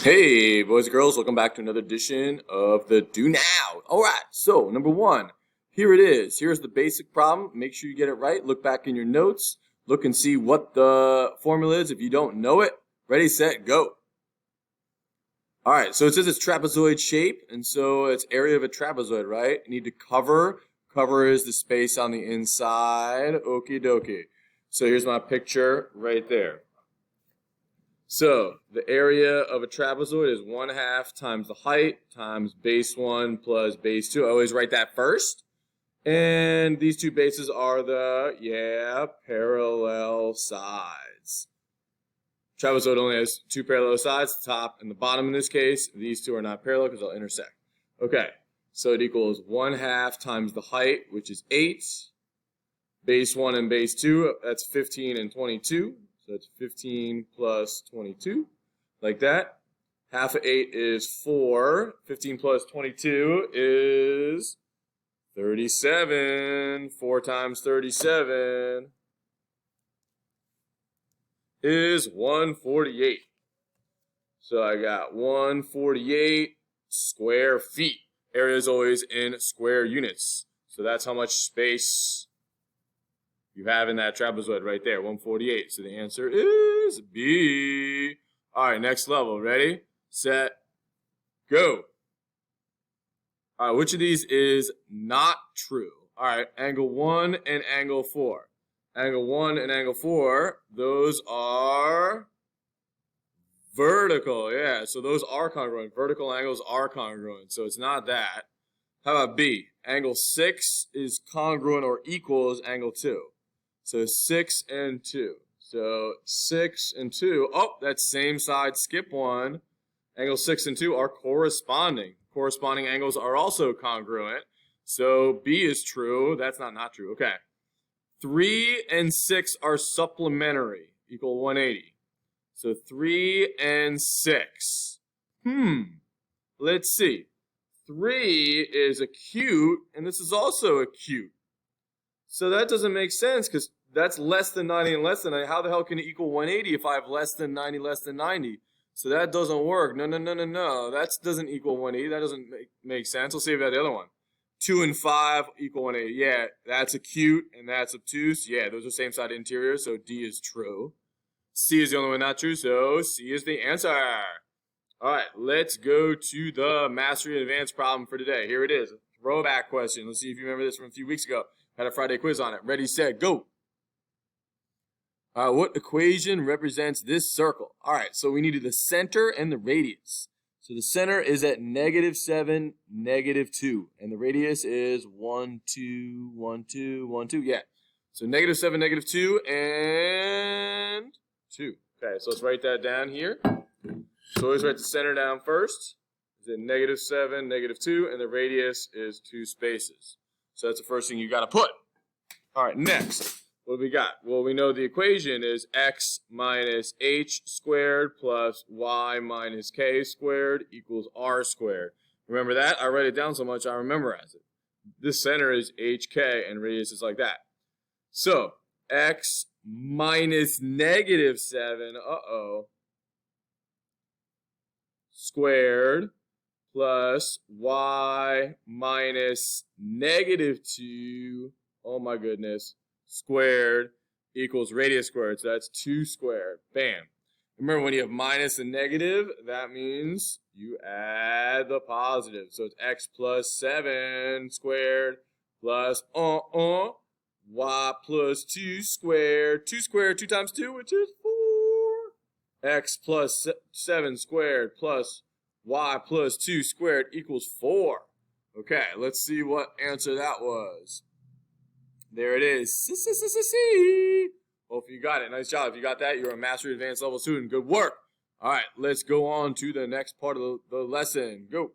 Hey, boys and girls, welcome back to another edition of the Do Now. All right, so number one, here it is. Here's the basic problem. Make sure you get it right. Look back in your notes. Look and see what the formula is if you don't know it. Ready, set, go. All right, so it says it's trapezoid shape, and so it's area of a trapezoid, right? You need to cover. Cover is the space on the inside. Okie dokie. So here's my picture right there. So the area of a trapezoid is 1/2 times the height times base 1 plus base 2. I always write that first. And these two bases are the, parallel sides. Trapezoid only has two parallel sides, the top and the bottom in this case. These two are not parallel because they'll intersect. Okay, so it equals 1/2 times the height, which is 8. Base 1 and base 2, that's 15 and 22. So it's 15 plus 22, like that. Half of 8 is 4. 15 plus 22 is 37. 4 times 37 is 148. So I got 148 square feet. Area is always in square units. So that's how much space you have in that trapezoid right there, 148. So the answer is B. All right, next level. Ready, set, go. All right, which of these is not true? All right, angle 1 and angle 4. Angle 1 and angle 4, those are vertical. Yeah, so those are congruent. Vertical angles are congruent, so it's not that. How about B? Angle 6 is congruent or equals angle 2. So 6 and 2. So 6 and 2. Oh, that's same side, skip one. Angle 6 and 2 are corresponding. Corresponding angles are also congruent. So B is true. That's not true. Okay. 3 and 6 are supplementary, equal 180. So 3 and 6. Let's see. 3 is acute, and this is also acute. So that doesn't make sense because that's less than 90 and less than 90. How the hell can it equal 180 if I have less than 90, less than 90? So that doesn't work. No. That doesn't equal 180. That doesn't make sense. Let's see about the other one. 2 and 5 equal 180. Yeah, that's acute and that's obtuse. Yeah, those are same side interior, so D is true. C is the only one not true, so C is the answer. All right, let's go to the Mastery and Advanced problem for today. Here it is. Throwback question. Let's see if you remember this from a few weeks ago. Had a Friday quiz on it. Ready, set, go. What equation represents this circle? All right, so we needed the center and the radius. So the center is at -7, -2, and the radius is 1, 2, 1, 2, 1, 2. Yeah. So -7, -2, and 2. Okay, so let's write that down here. So always write the center down first. Is it -7, -2, and the radius is 2 spaces. So that's the first thing you got to put. All right, next. What do we got? Well, we know the equation is x minus h squared plus y minus k squared equals r squared. Remember that? I write it down so much I memorize it. This center is hk and radius is like that. So x minus -7, squared plus y minus -2, oh my goodness, squared equals radius squared. So that's 2 squared. Bam. Remember, when you have minus and negative, that means you add the positive. So it's x plus 7 squared plus y plus 2 squared. 2 squared, 2 times 2, which is 4. X plus 7 squared plus y plus 2 squared equals 4. Okay, let's see what answer that was. There it is. C. Hopefully you got it. Nice job. If you got that, you're a Mastery Advanced Level student. Good work. All right, let's go on to the next part of the lesson. Go.